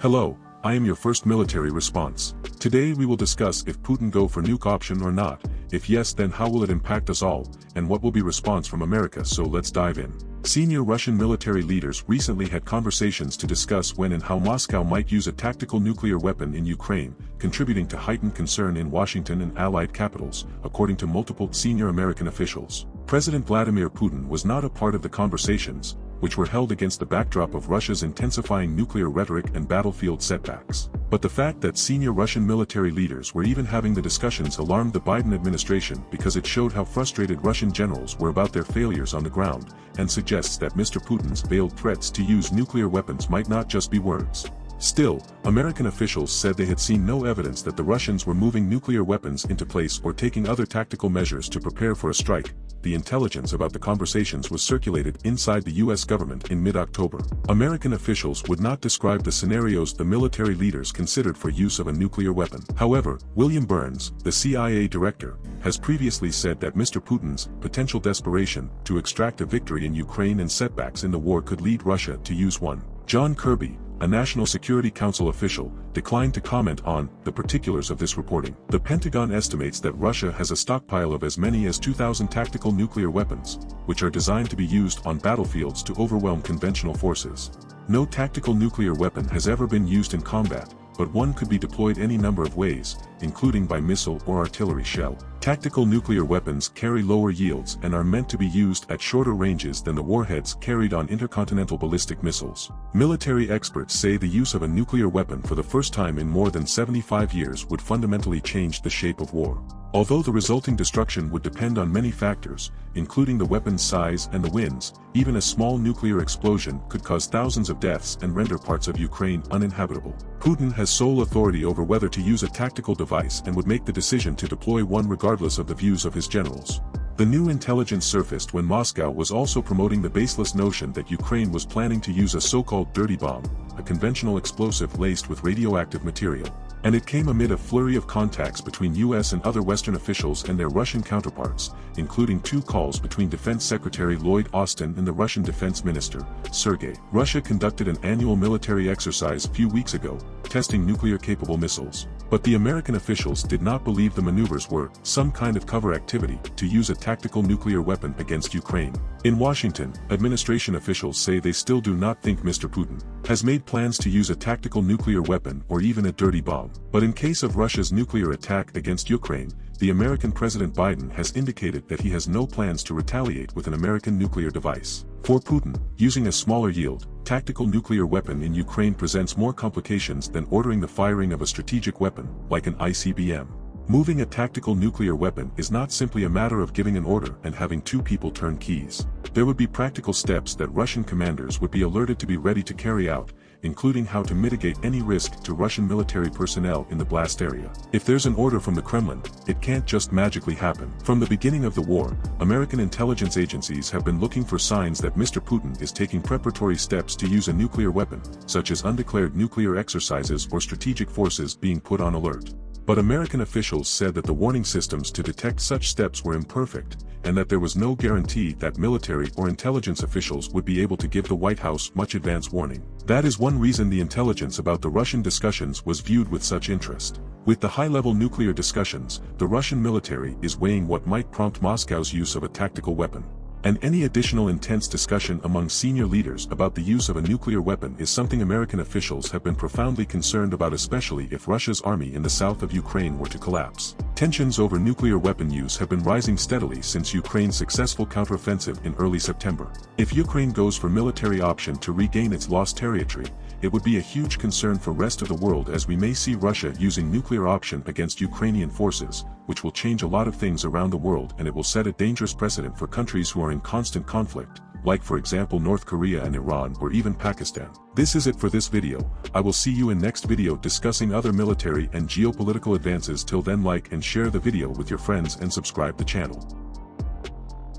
Hello, I am your first military response. Today we will discuss if Putin go for nuke option or not, if yes then how will it impact us all, and what will be response from America, so let's dive in. Senior Russian military leaders recently had conversations to discuss when and how Moscow might use a tactical nuclear weapon in Ukraine, contributing to heightened concern in Washington and allied capitals, according to multiple senior American officials. President Vladimir Putin was not a part of the conversations, which were held against the backdrop of Russia's intensifying nuclear rhetoric and battlefield setbacks. But the fact that senior Russian military leaders were even having the discussions alarmed the Biden administration because it showed how frustrated Russian generals were about their failures on the ground, and suggests that Mr. Putin's veiled threats to use nuclear weapons might not just be words. Still, American officials said they had seen no evidence that the Russians were moving nuclear weapons into place or taking other tactical measures to prepare for a strike. The intelligence about the conversations was circulated inside the U.S. government in mid-October. American officials would not describe the scenarios the military leaders considered for use of a nuclear weapon. However, William Burns, the CIA director, has previously said that Mr. Putin's potential desperation to extract a victory in Ukraine and setbacks in the war could lead Russia to use one. John Kirby, a National Security Council official, declined to comment on the particulars of this reporting. The Pentagon estimates that Russia has a stockpile of as many as 2,000 tactical nuclear weapons, which are designed to be used on battlefields to overwhelm conventional forces. No tactical nuclear weapon has ever been used in combat, but one could be deployed any number of ways, including by missile or artillery shell. Tactical nuclear weapons carry lower yields and are meant to be used at shorter ranges than the warheads carried on intercontinental ballistic missiles. Military experts say the use of a nuclear weapon for the first time in more than 75 years would fundamentally change the shape of war. Although the resulting destruction would depend on many factors, including the weapon's size and the winds, even a small nuclear explosion could cause thousands of deaths and render parts of Ukraine uninhabitable. Putin has sole authority over whether to use a tactical device and would make the decision to deploy one regardless of the views of his generals. The new intelligence surfaced when Moscow was also promoting the baseless notion that Ukraine was planning to use a so-called dirty bomb, a conventional explosive laced with radioactive material. And it came amid a flurry of contacts between U.S. and other Western officials and their Russian counterparts, including two calls between Defense Secretary Lloyd Austin and the Russian Defense Minister, Sergei. Russia conducted an annual military exercise a few weeks ago, testing nuclear-capable missiles. But the American officials did not believe the maneuvers were some kind of cover activity to use a tactical nuclear weapon against Ukraine. In Washington, administration officials say they still do not think Mr. Putin has made plans to use a tactical nuclear weapon or even a dirty bomb. But in case of Russia's nuclear attack against Ukraine, the American President Biden has indicated that he has no plans to retaliate with an American nuclear device. For Putin, using a smaller yield, tactical nuclear weapon in Ukraine presents more complications than ordering the firing of a strategic weapon, like an ICBM. Moving a tactical nuclear weapon is not simply a matter of giving an order and having two people turn keys. There would be practical steps that Russian commanders would be alerted to be ready to carry out, including how to mitigate any risk to Russian military personnel in the blast area. If there's an order from the Kremlin, it can't just magically happen. From the beginning of the war, American intelligence agencies have been looking for signs that Mr. Putin is taking preparatory steps to use a nuclear weapon, such as undeclared nuclear exercises or strategic forces being put on alert. But American officials said that the warning systems to detect such steps were imperfect, and that there was no guarantee that military or intelligence officials would be able to give the White House much advance warning. That is one reason the intelligence about the Russian discussions was viewed with such interest. With the high-level nuclear discussions, the Russian military is weighing what might prompt Moscow's use of a tactical weapon. And any additional intense discussion among senior leaders about the use of a nuclear weapon is something American officials have been profoundly concerned about, especially if Russia's army in the south of Ukraine were to collapse. Tensions over nuclear weapon use have been rising steadily since Ukraine's successful counteroffensive in early September. If Ukraine goes for military option to regain its lost territory, it would be a huge concern for rest of the world, as we may see Russia using nuclear option against Ukrainian forces, which will change a lot of things around the world, and it will set a dangerous precedent for countries who are in constant conflict, like for example North Korea and Iran or even Pakistan. This is it for this video. I will see you in next video discussing other military and geopolitical advances. Till then, like and share the video with your friends and subscribe the channel.